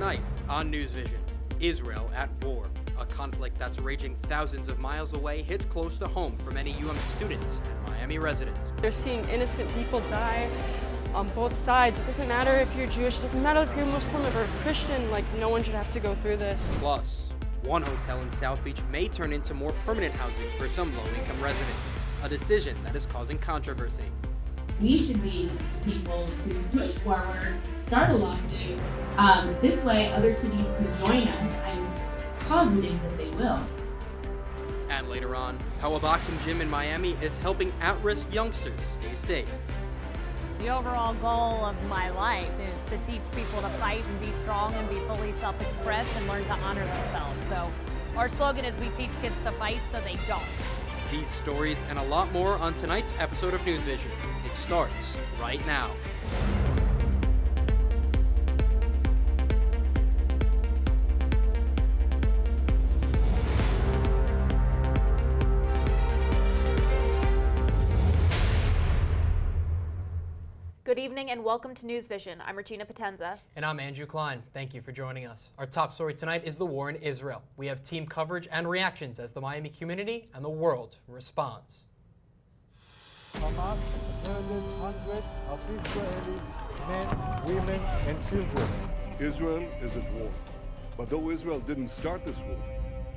Tonight on NewsVision, Israel at war. A conflict that's raging thousands of miles away hits close to home for many students and Miami residents. They're seeing innocent people die on both sides. It doesn't matter if you're Jewish, it doesn't matter if you're Muslim or Christian, like no one should have to go through this. Plus, one hotel in South Beach may turn into more permanent housing for some low-income residents, a decision that is causing controversy. We should be people to push forward, start a lawsuit. This way other cities can join us. I'm positive that they will. And later on, how a boxing gym in Miami is helping at-risk youngsters stay safe. The overall goal of my life is to teach people to fight and be strong and be fully self-expressed and learn to honor themselves. So our slogan is we teach kids to fight so they don't. These stories and a lot more on tonight's episode of NewsVision. It starts right now. Good evening and welcome to NewsVision. I'm Regina Potenza. And I'm Andrew Klein. Thank you for joining us. Our top story tonight is the war in Israel. We have team coverage and reactions as the Miami community and the world responds. Hamas murdered hundreds of Israelis, men, women, and children. Israel is at war. But though Israel didn't start this war,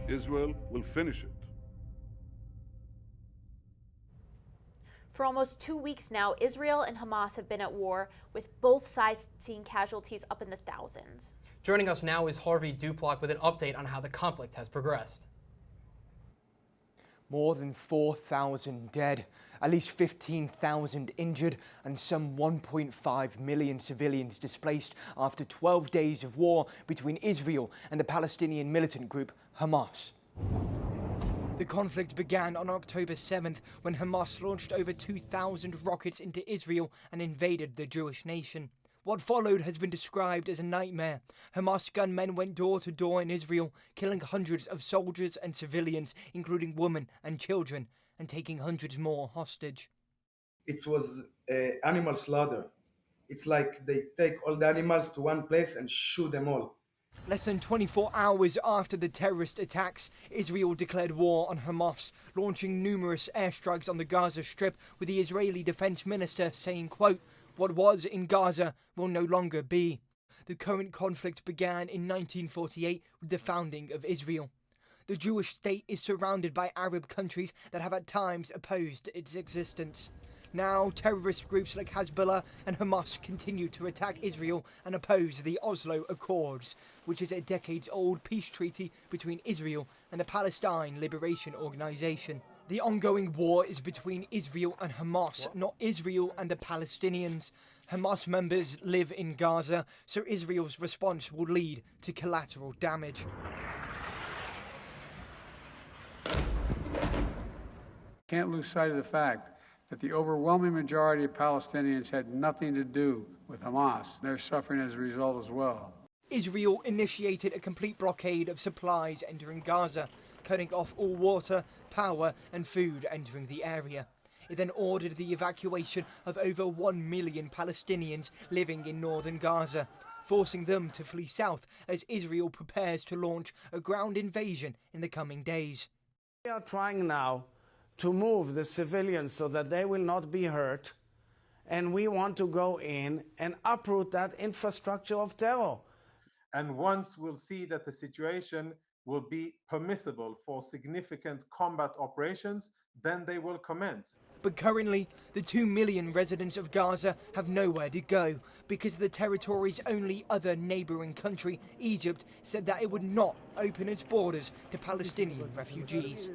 Israel will finish it. For almost 2 weeks now, Israel and Hamas have been at war, with both sides seeing casualties up in the thousands. Joining us now is Harvey Duplock with an update on how the conflict has progressed. More than 4,000 dead, at least 15,000 injured, and some 1.5 million civilians displaced after 12 days of war between Israel and the Palestinian militant group Hamas. The conflict began on October 7th when Hamas launched over 2,000 rockets into Israel and invaded the Jewish nation. What followed has been described as a nightmare. Hamas gunmen went door to door in Israel, killing hundreds of soldiers and civilians, including women and children, and taking hundreds more hostage. It was animal slaughter. It's like they take all the animals to one place and shoot them all. Less than 24 hours after the terrorist attacks, Israel declared war on Hamas, launching numerous airstrikes on the Gaza Strip, with the Israeli defense minister saying, quote, "What was in Gaza will no longer be." The current conflict began in 1948 with the founding of Israel. The Jewish state is surrounded by Arab countries that have at times opposed its existence. Now, terrorist groups like Hezbollah and Hamas continue to attack Israel and oppose the Oslo Accords, which is a decades-old peace treaty between Israel and the Palestine Liberation Organization. The ongoing war is between Israel and Hamas, not Israel and the Palestinians. Hamas members live in Gaza, so Israel's response will lead to collateral damage. Can't lose sight of the fact that the overwhelming majority of Palestinians had nothing to do with Hamas. They're suffering as a result as well. Israel initiated a complete blockade of supplies entering Gaza, cutting off all water, power and food entering the area. It then ordered the evacuation of over 1 million Palestinians living in northern Gaza, forcing them to flee south as Israel prepares to launch a ground invasion in the coming days. We are trying now to move the civilians so that they will not be hurt, and we want to go in and uproot that infrastructure of terror. And once we'll see that the situation will be permissible for significant combat operations, then they will commence. But currently, the 2 million residents of Gaza have nowhere to go because the territory's only other neighbouring country, Egypt, said that it would not open its borders to Palestinian refugees.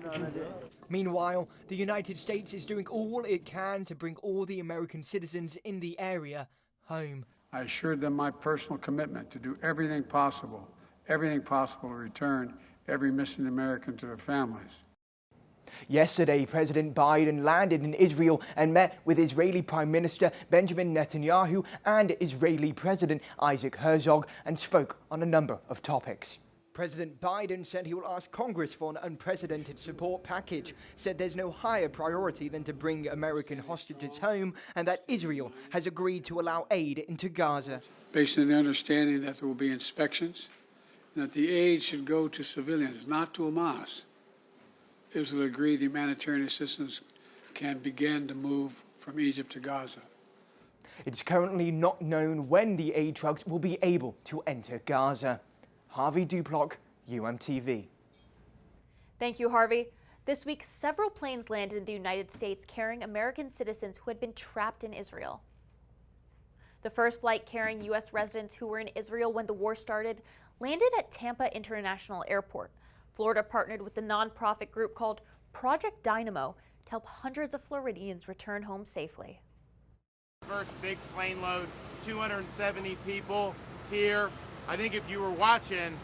Meanwhile, the United States is doing all it can to bring all the American citizens in the area home. I assured them my personal commitment to do everything possible to return every missing American to their families. Yesterday, President Biden landed in Israel and met with Israeli Prime Minister Benjamin Netanyahu and Israeli President Isaac Herzog and spoke on a number of topics. President Biden said he will ask Congress for an unprecedented support package, said there's no higher priority than to bring American hostages home, and that Israel has agreed to allow aid into Gaza. Based on the understanding that there will be inspections and that the aid should go to civilians, not to Hamas, Israel agreed the humanitarian assistance can begin to move from Egypt to Gaza. It's currently not known when the aid trucks will be able to enter Gaza. Harvey Duplock, UMTV. Thank you, Harvey. This week, several planes landed in the United States carrying American citizens who had been trapped in Israel. The first flight carrying U.S. residents who were in Israel when the war started landed at Tampa International Airport. Florida partnered with the nonprofit group called Project Dynamo to help hundreds of Floridians return home safely. First big plane load, 270 people here. I think if you were watching,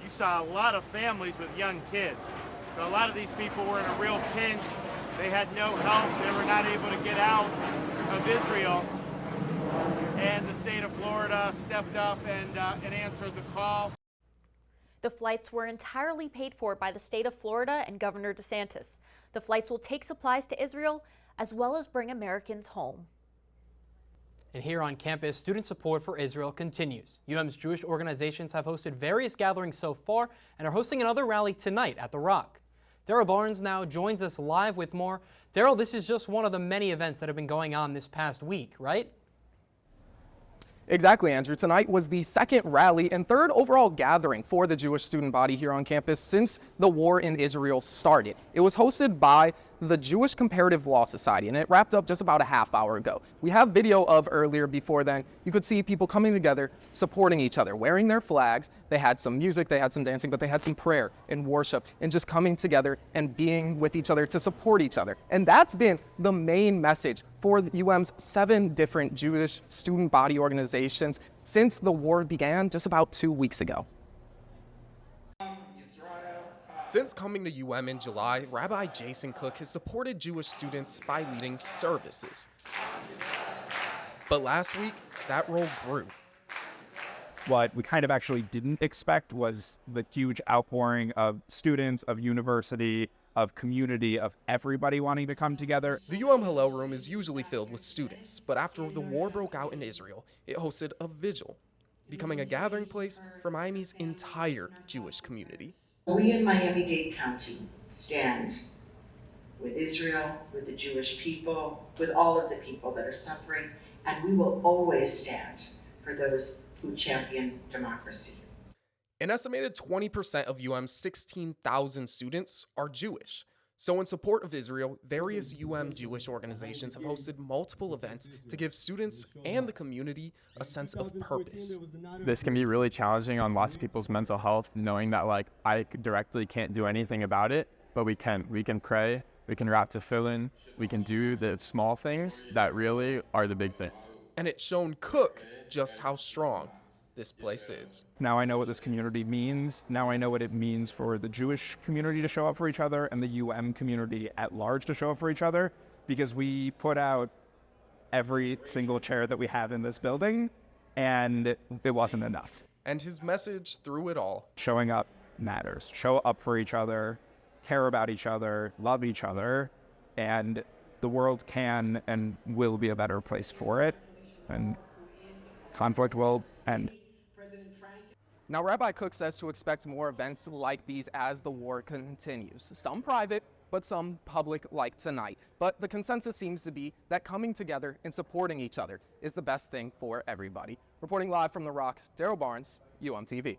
you saw a lot of families with young kids. So a lot of these people were in a real pinch. They had no help. They were not able to get out of Israel. And the state of Florida stepped up and answered the call. The flights were entirely paid for by the state of Florida and Governor DeSantis. The flights will take supplies to Israel as well as bring Americans home. And here on campus, student support for Israel continues. UM's Jewish organizations have hosted various gatherings so far and are hosting another rally tonight at The Rock. Daryl Barnes now joins us live with more. Daryl, this is just one of the many events that have been going on this past week, right? Exactly, Andrew. Tonight was the second rally and third overall gathering for the Jewish student body here on campus since the war in Israel started. It was hosted by the Jewish Comparative Law Society, and it wrapped up just about a half hour ago. We have video of earlier before then. You could see people coming together, supporting each other, wearing their flags. They had some music, they had some dancing, but they had some prayer and worship and just coming together and being with each other to support each other. And that's been the main message for UM's 7 different Jewish student body organizations since the war began just about 2 weeks ago. Since coming to UM in July, Rabbi Jason Cook has supported Jewish students by leading services. But last week, that role grew. What we kind of actually didn't expect was the huge outpouring of students, of university, of community, of everybody wanting to come together. The UM Hillel Room is usually filled with students, but after the war broke out in Israel, it hosted a vigil, becoming a gathering place for Miami's entire Jewish community. We in Miami-Dade County stand with Israel, with the Jewish people, with all of the people that are suffering, and we will always stand for those who champion democracy. An estimated 20% of UM's 16,000 students are Jewish. So in support of Israel, various UM Jewish organizations have hosted multiple events to give students and the community a sense of purpose. This can be really challenging on lots of people's mental health, knowing that I directly can't do anything about it, but we can pray, we can wrap tefillin, we can do the small things that really are the big things. And it's shown Cook just how strong this place is. Now I know what this community means. Now I know what it means for the Jewish community to show up for each other and the UM community at large to show up for each other, because we put out every single chair that we have in this building, and it wasn't enough. And his message through it all: showing up matters. Show up for each other, care about each other, love each other, and the world can and will be a better place for it, and conflict will end. Now, Rabbi Cook says to expect more events like these as the war continues. Some private, but some public like tonight. But the consensus seems to be that coming together and supporting each other is the best thing for everybody. Reporting live from The Rock, Daryl Barnes, UMTV.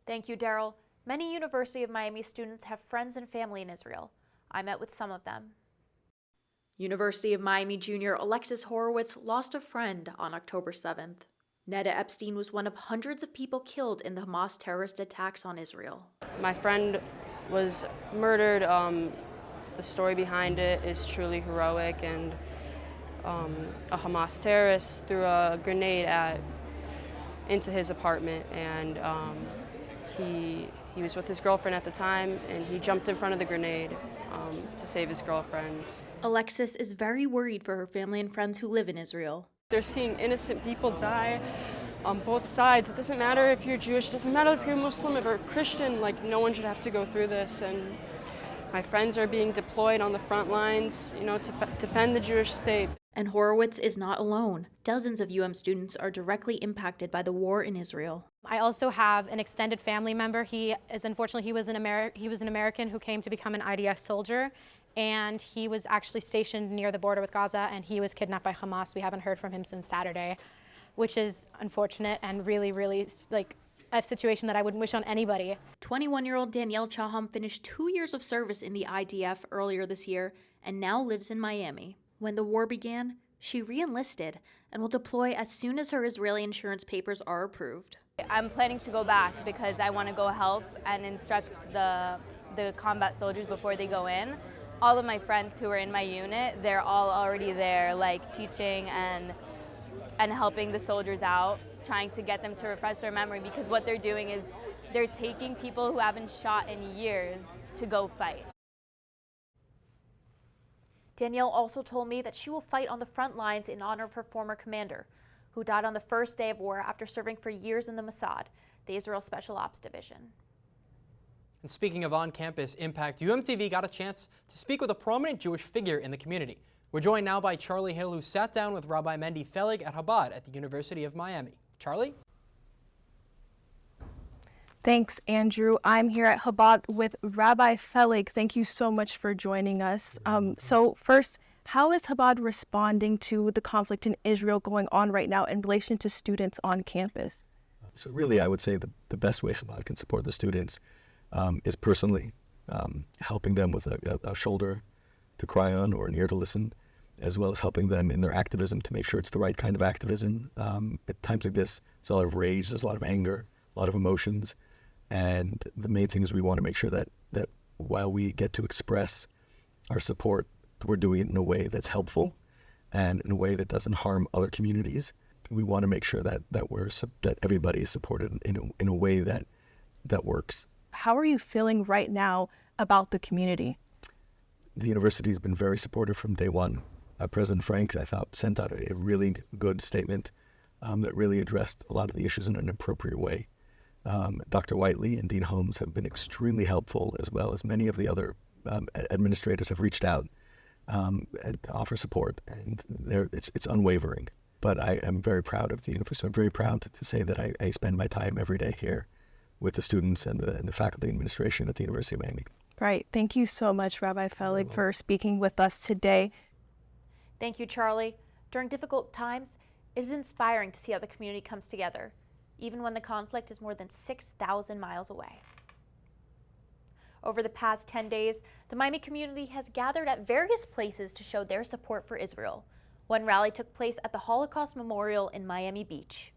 Thank you, Daryl. Many University of Miami students have friends and family in Israel. I met with some of them. University of Miami junior Alexis Horowitz lost a friend on October 7th. Neda Epstein was one of hundreds of people killed in the Hamas terrorist attacks on Israel. My friend was murdered. The story behind it is truly heroic, and a Hamas terrorist threw a grenade into his apartment, and he was with his girlfriend at the time, and he jumped in front of the grenade to save his girlfriend. Alexis is very worried for her family and friends who live in Israel. They're seeing innocent people die on both sides. It doesn't matter if you're Jewish, it doesn't matter if you're Muslim, if you're Christian, like no one should have to go through this. And my friends are being deployed on the front lines, you know, to defend the Jewish state. And Horowitz is not alone. Dozens of students are directly impacted by the war in Israel. I also have an extended family member. He was an American who came to become an IDF soldier, and he was actually stationed near the border with Gaza, and he was kidnapped by Hamas. We haven't heard from him since Saturday, which is unfortunate and really, really like a situation that I wouldn't wish on anybody. 21-year-old Danielle Chaham finished 2 years of service in the IDF earlier this year and now lives in Miami. When the war began, she re-enlisted and will deploy as soon as her Israeli insurance papers are approved. I'm planning to go back because I want to go help and instruct the combat soldiers before they go in. All of my friends who are in my unit, they're all already there, like teaching and helping the soldiers out, trying to get them to refresh their memory, because what they're doing is they're taking people who haven't shot in years to go fight. Danielle also told me that she will fight on the front lines in honor of her former commander, who died on the first day of war after serving for years in the Mossad, the Israel Special Ops Division. And speaking of on-campus impact, UMTV got a chance to speak with a prominent Jewish figure in the community. We're joined now by Charlie Hill, who sat down with Rabbi Mendy Felig at Chabad at the University of Miami. Charlie? Thanks, Andrew. I'm here at Chabad with Rabbi Felig. Thank you so much for joining us. So first, how is Chabad responding to the conflict in Israel going on right now in relation to students on campus? So really, I would say the best way Chabad can support the students is personally helping them with a shoulder to cry on or an ear to listen, as well as helping them in their activism to make sure it's the right kind of activism. At times like this, there's a lot of rage, there's a lot of anger, a lot of emotions. And the main thing is we want to make sure that while we get to express our support, we're doing it in a way that's helpful and in a way that doesn't harm other communities. We want to make sure that everybody is supported in a way that works. How are you feeling right now about the community? The university has been very supportive from day one. President Frank, I thought, sent out a really good statement that really addressed a lot of the issues in an appropriate way. Dr. Whiteley and Dean Holmes have been extremely helpful, as well as many of the other administrators have reached out to offer support, and it's unwavering. But I am very proud of the university. I'm very proud to say that I spend my time every day here with the students and the faculty and administration at the University of Miami. Right. Thank you so much, Rabbi Felig, for speaking with us today. Thank you, Charlie. During difficult times, it is inspiring to see how the community comes together, even when the conflict is more than 6,000 miles away. Over the past 10 days, the Miami community has gathered at various places to show their support for Israel. One rally took place at the Holocaust Memorial in Miami Beach.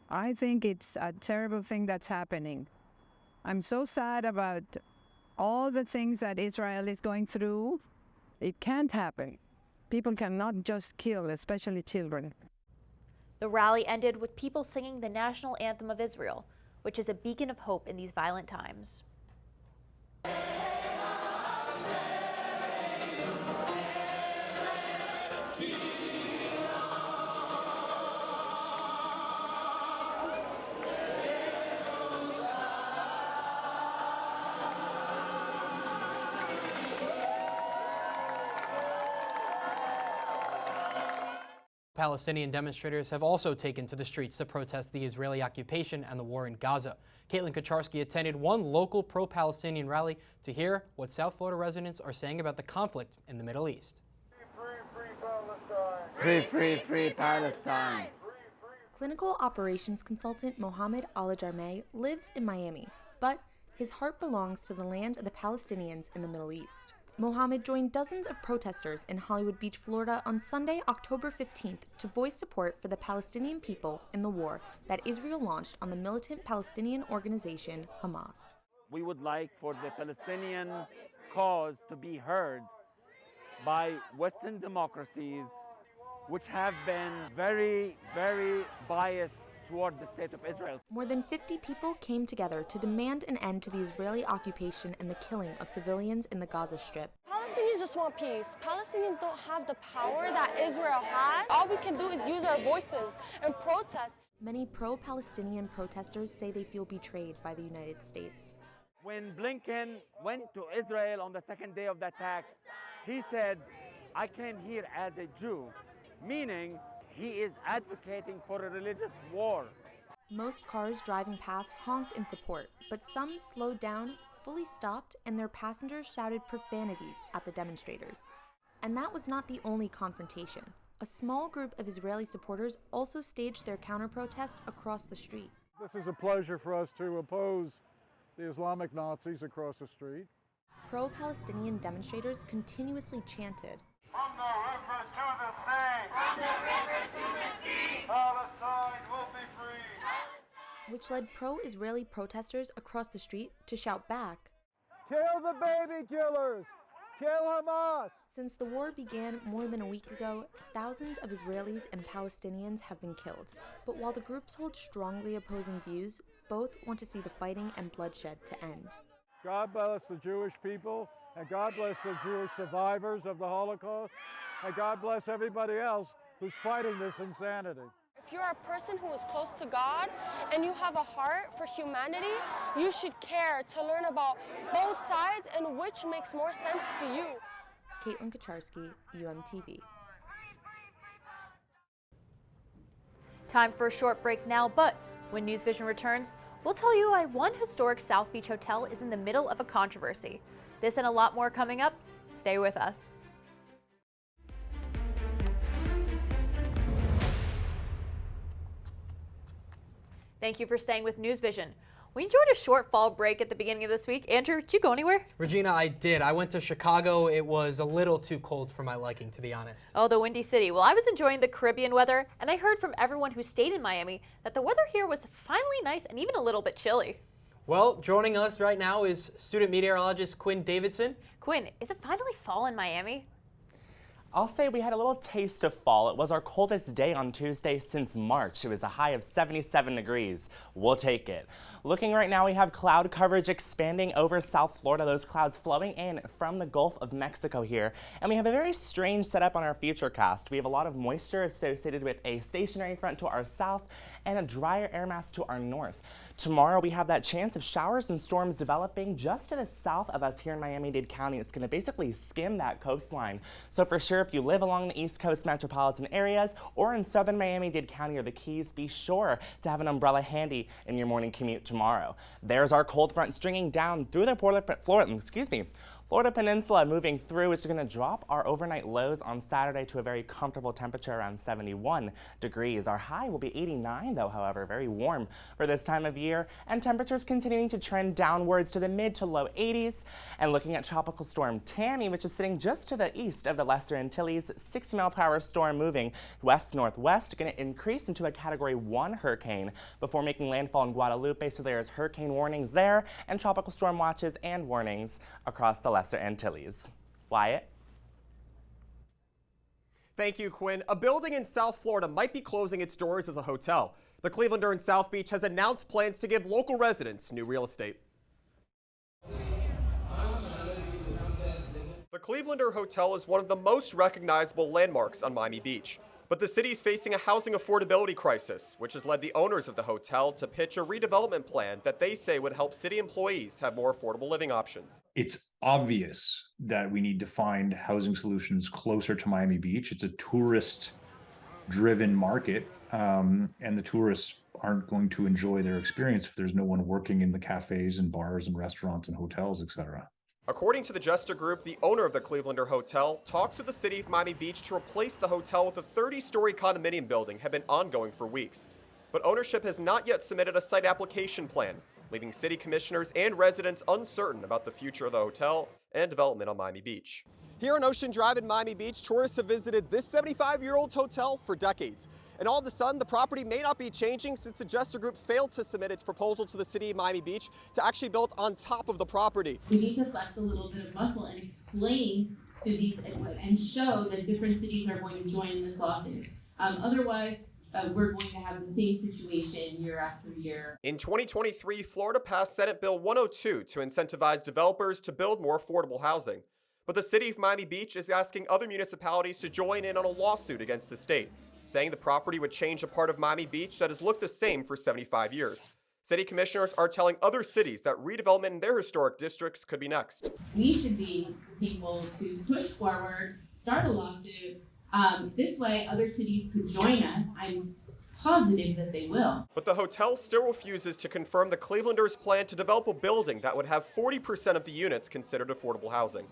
I think it's a terrible thing that's happening. I'm so sad about all the things that Israel is going through. It can't happen. People cannot just kill, especially children. The rally ended with people singing the national anthem of Israel, which is a beacon of hope in these violent times. Palestinian demonstrators have also taken to the streets to protest the Israeli occupation and the war in Gaza. Caitlin Kacharski attended one local pro-Palestinian rally to hear what South Florida residents are saying about the conflict in the Middle East. Free, free, free Palestine. Clinical operations consultant Mohammed Al-Jarmeh lives in Miami, but his heart belongs to the land of the Palestinians in the Middle East. Mohammed joined dozens of protesters in Hollywood Beach, Florida on Sunday, October 15th to voice support for the Palestinian people in the war that Israel launched on the militant Palestinian organization Hamas. We would like for the Palestinian cause to be heard by Western democracies, which have been very, very biased toward the state of Israel. More than 50 people came together to demand an end to the Israeli occupation and the killing of civilians in the Gaza Strip. Palestinians just want peace. Palestinians don't have the power that Israel has. All we can do is use our voices and protest. Many pro-Palestinian protesters say they feel betrayed by the United States. When Blinken went to Israel on the second day of the attack, he said, "I came here as a Jew," meaning he is advocating for a religious war. Most cars driving past honked in support, but some slowed down, fully stopped, and their passengers shouted profanities at the demonstrators. And that was not the only confrontation. A small group of Israeli supporters also staged their counter-protest across the street. This is a pleasure for us to oppose the Islamic Nazis across the street. Pro-Palestinian demonstrators continuously chanted, "From the river to the sea! From the river to the sea! Palestine will be free!" which led pro-Israeli protesters across the street to shout back, "Kill the baby killers! Kill Hamas!" Since the war began more than a week ago, thousands of Israelis and Palestinians have been killed. But while the groups hold strongly opposing views, both want to see the fighting and bloodshed to end. God bless the Jewish people, and God bless the Jewish survivors of the Holocaust, and God bless everybody else who's fighting this insanity. If you're a person who is close to God and you have a heart for humanity, you should care to learn about both sides and which makes more sense to you. Caitlin Kacharsky, UMTV. Time for a short break now, but when NewsVision returns, we'll tell you why one historic South Beach hotel is in the middle of a controversy. This and a lot more coming up. Stay with us. Thank you for staying with NewsVision. We enjoyed a short fall break at the beginning of this week. Andrew, did you go anywhere? Regina, I did. I went to Chicago. It was a little too cold for my liking, to be honest. Oh, the Windy City. Well, I was enjoying the Caribbean weather, and I heard from everyone who stayed in Miami that the weather here was finally nice and even a little bit chilly. Well, joining us right now is student meteorologist Quinn Davidson. Quinn, is it finally fall in Miami? I'll say we had a little taste of fall. It was our coldest day on Tuesday since March. It was a high of 77 degrees. We'll take it. Looking right now, we have cloud coverage expanding over South Florida. Those clouds flowing in from the Gulf of Mexico here. And we have a very strange setup on our futurecast. We have a lot of moisture associated with a stationary front to our south and a drier air mass to our north. Tomorrow, we have that chance of showers and storms developing just to the south of us here in Miami-Dade County. It's going to basically skim that coastline. So for sure, if you live along the East Coast metropolitan areas or in southern Miami-Dade County or the Keys, be sure to have an umbrella handy in your morning commute tomorrow. There's our cold front stringing down through the Florida Peninsula, moving through, which is going to drop our overnight lows on Saturday to a very comfortable temperature around 71 degrees. Our high will be 89 though, however, very warm for this time of year, and temperatures continuing to trend downwards to the mid to low 80s. And looking at Tropical Storm Tammy, which is sitting just to the east of the Lesser Antilles, 60-mile-per-hour storm moving west-northwest, going to increase into a Category 1 hurricane before making landfall in Guadalupe. So there's hurricane warnings there and tropical storm watches and warnings across the Lesser Antilles. Wyatt? Thank you, Quinn. A building in South Florida might be closing its doors as a hotel. The Clevelander in South Beach has announced plans to give local residents new real estate. The Clevelander Hotel is one of the most recognizable landmarks on Miami Beach. But the city is facing a housing affordability crisis, which has led the owners of the hotel to pitch a redevelopment plan that they say would help city employees have more affordable living options. It's obvious that we need to find housing solutions closer to Miami Beach. It's a tourist-driven market, and the tourists aren't going to enjoy their experience if there's no one working in the cafes and bars and restaurants and hotels, etc. According to the Jester Group, the owner of the Clevelander Hotel, talks with the city of Miami Beach to replace the hotel with a 30-story condominium building have been ongoing for weeks. But ownership has not yet submitted a site application plan, leaving city commissioners and residents uncertain about the future of the hotel and development on Miami Beach. Here on Ocean Drive in Miami Beach, tourists have visited this 75-year-old hotel for decades. And all of a sudden, the property may not be changing since the Jester Group failed to submit its proposal to the city of Miami Beach to actually build on top of the property. We need to flex a little bit of muscle and explain to these and show that different cities are going to join in this lawsuit. Otherwise, we're going to have the same situation year after year. In 2023, Florida passed Senate Bill 102 to incentivize developers to build more affordable housing. But the city of Miami Beach is asking other municipalities to join in on a lawsuit against the state, saying the property would change a part of Miami Beach that has looked the same for 75 years. City commissioners are telling other cities that redevelopment in their historic districts could be next. We should be the people to push forward, start a lawsuit. This way, other cities could join us. I'm positive that they will. But the hotel still refuses to confirm the Clevelanders' plan to develop a building that would have 40% of the units considered affordable housing.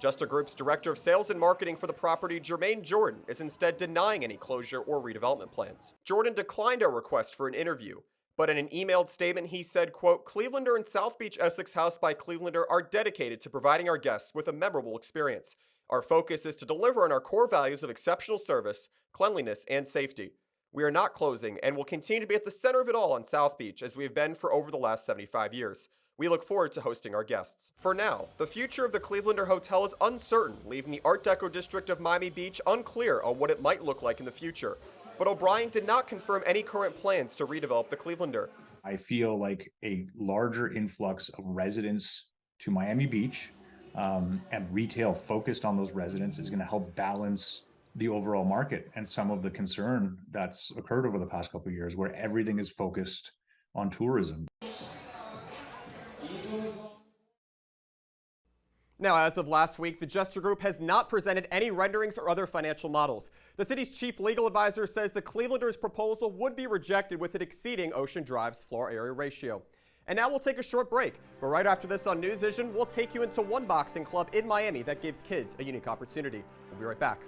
Justa Group's director of sales and marketing for the property, Jermaine Jordan, is instead denying any closure or redevelopment plans. Jordan declined our request for an interview, but in an emailed statement, he said, quote, "Clevelander and South Beach Essex House by Clevelander are dedicated to providing our guests with a memorable experience. Our focus is to deliver on our core values of exceptional service, cleanliness, and safety. We are not closing and will continue to be at the center of it all on South Beach as we have been for over the last 75 years. We look forward to hosting our guests." For now, the future of the Clevelander Hotel is uncertain, leaving the Art Deco district of Miami Beach unclear on what it might look like in the future. But O'Brien did not confirm any current plans to redevelop the Clevelander. I feel like a larger influx of residents to Miami Beach and retail focused on those residents is going to help balance the overall market and some of the concern that's occurred over the past couple of years where everything is focused on tourism. Now, as of last week, the Justa Group has not presented any renderings or other financial models. The city's chief legal advisor says the Clevelanders' proposal would be rejected with it exceeding Ocean Drive's floor area ratio. And now we'll take a short break, but right after this on NewsVision, we'll take you into one boxing club in Miami that gives kids a unique opportunity. We'll be right back.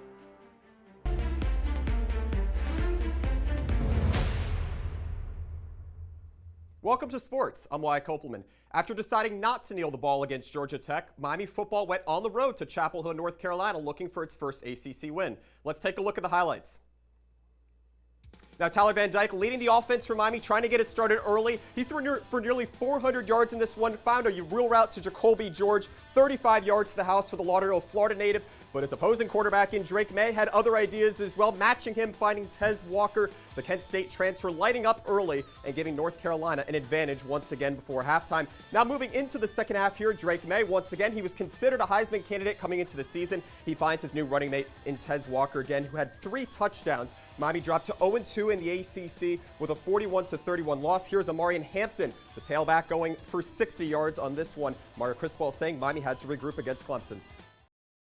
Welcome to sports. I'm Wyatt Kopelman. After deciding not to kneel the ball against Georgia Tech, Miami football went on the road to Chapel Hill, North Carolina, looking for its first ACC win. Let's take a look at the highlights. Now, Tyler Van Dyke leading the offense for Miami, trying to get it started early. He threw for nearly 400 yards in this one, found a wheel route to Jacoby George, 35 yards to the house for the Lauderdale, Florida native. But his opposing quarterback in Drake May had other ideas as well, matching him, finding Tez Walker, the Kent State transfer, lighting up early and giving North Carolina an advantage once again before halftime. Now moving into the second half here, Drake May, once again, he was considered a Heisman candidate coming into the season. He finds his new running mate in Tez Walker again, who had 3 touchdowns. Miami dropped to 0-2 in the ACC with a 41-31 loss. Here's Amarian Hampton, the tailback, going for 60 yards on this one. Mario Cristobal saying Miami had to regroup against Clemson.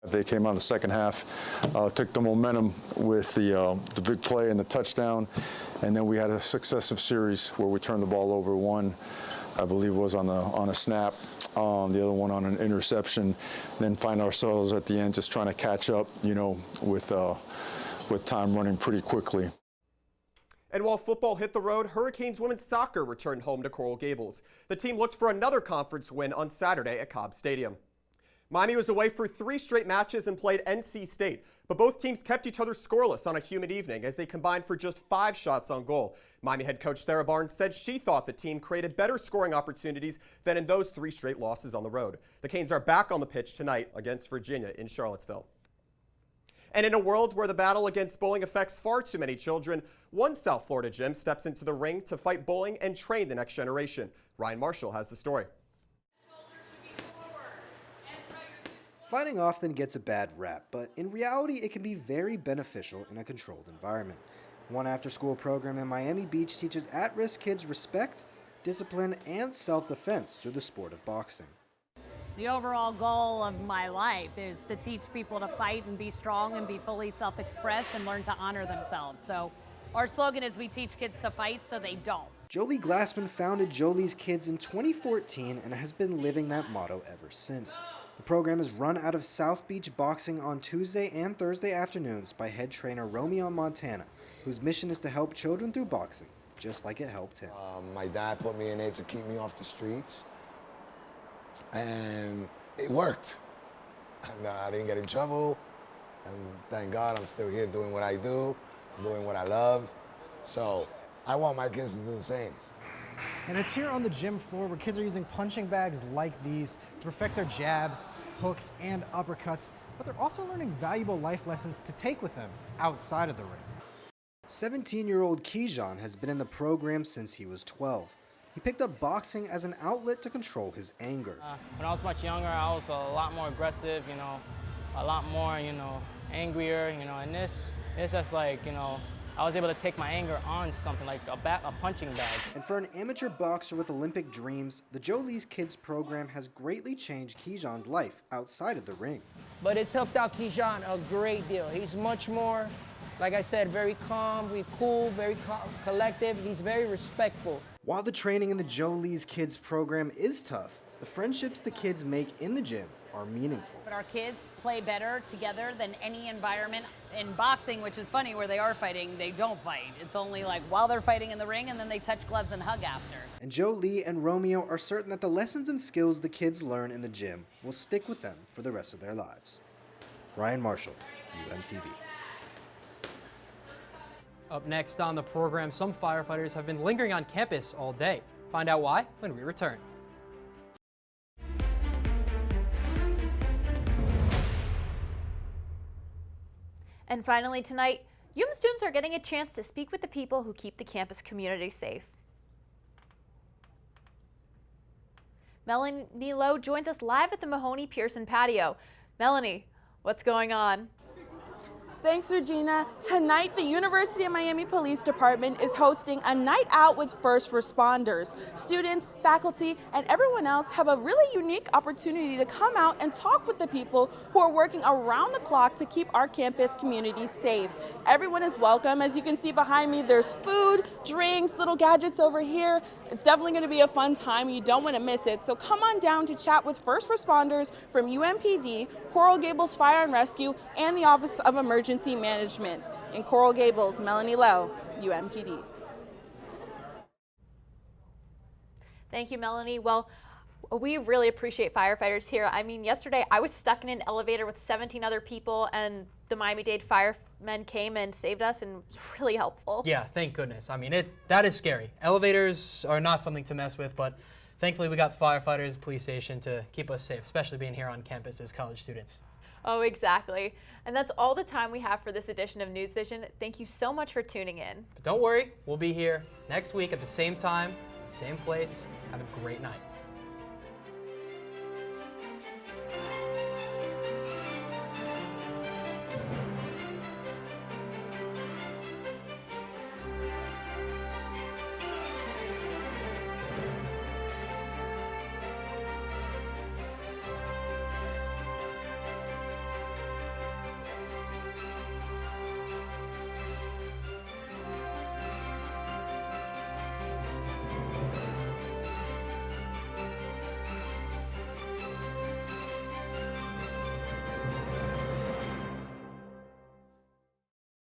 They came out in the second half, took the momentum with the big play and the touchdown, and then we had a successive series where we turned the ball over. One, I believe, was on a snap, the other one on an interception, then find ourselves at the end just trying to catch up, you know, with time running pretty quickly. And while football hit the road, Hurricanes women's soccer returned home to Coral Gables. The team looked for another conference win on Saturday at Cobb Stadium. Miami was away for 3 straight matches and played NC State, but both teams kept each other scoreless on a humid evening as they combined for just 5 shots on goal. Miami head coach Sarah Barnes said she thought the team created better scoring opportunities than in those 3 straight losses on the road. The Canes are back on the pitch tonight against Virginia in Charlottesville. And in a world where the battle against bullying affects far too many children, one South Florida gym steps into the ring to fight bullying and train the next generation. Ryan Marshall has the story. Fighting often gets a bad rap, but in reality it can be very beneficial in a controlled environment. One after-school program in Miami Beach teaches at-risk kids respect, discipline, and self-defense through the sport of boxing. The overall goal of my life is to teach people to fight and be strong and be fully self-expressed and learn to honor themselves. So our slogan is we teach kids to fight so they don't. Jolie Glassman founded Jolie's Kids in 2014 and has been living that motto ever since. The program is run out of South Beach Boxing on Tuesday and Thursday afternoons by head trainer Romeo Montana, whose mission is to help children through boxing, just like it helped him. My dad put me in it to keep me off the streets, and it worked. And I didn't get in trouble, and thank God I'm still here doing what I do, doing what I love. So I want my kids to do the same. And it's here on the gym floor where kids are using punching bags like these to perfect their jabs, hooks, and uppercuts, but they're also learning valuable life lessons to take with them outside of the ring. 17-year-old Keyshawn has been in the program since he was 12. He picked up boxing as an outlet to control his anger. When I was much younger, I was a lot more aggressive, a lot more, angrier, and this just like, I was able to take my anger on something like a punching bag. And for an amateur boxer with Olympic dreams, the Jolie's Kids program has greatly changed Keyshawn's life outside of the ring. But it's helped out Keyshawn a great deal. He's much more, like I said, very calm, very cool, very collective. He's very respectful. While the training in the Jolie's Kids program is tough, the friendships the kids make in the gym are meaningful. But our kids play better together than any environment in boxing, which is funny, where they are fighting, they don't fight. It's only like while they're fighting in the ring, and then they touch gloves and hug after. And Jolie and Romeo are certain that the lessons and skills the kids learn in the gym will stick with them for the rest of their lives. Ryan Marshall, UMTV. Up next on the program, some firefighters have been lingering on campus all day. Find out why when we return. And finally tonight, UM students are getting a chance to speak with the people who keep the campus community safe. Melanie Lowe joins us live at the Mahoney Pearson patio. Melanie, what's going on? Thanks, Regina. Tonight, the University of Miami Police Department is hosting a night out with first responders. Students, faculty, and everyone else have a really unique opportunity to come out and talk with the people who are working around the clock to keep our campus community safe. Everyone is welcome. As you can see behind me, there's food, drinks, little gadgets over here. It's definitely going to be a fun time. You don't want to miss it. So come on down to chat with first responders from UMPD, Coral Gables Fire and Rescue, and the Office of Emergency Management. In Coral Gables, Melanie Lowe, UMPD. Thank you, Melanie. Well, we really appreciate firefighters here. I mean, yesterday I was stuck in an elevator with 17 other people, and the Miami-Dade firemen came and saved us, and it was really helpful. Yeah, thank goodness. I mean, that is scary. Elevators are not something to mess with, but thankfully we got firefighters, police station to keep us safe, especially being here on campus as college students. Oh, exactly. And that's all the time we have for this edition of NewsVision. Thank you so much for tuning in. But don't worry, we'll be here next week at the same time, same place. Have a great night.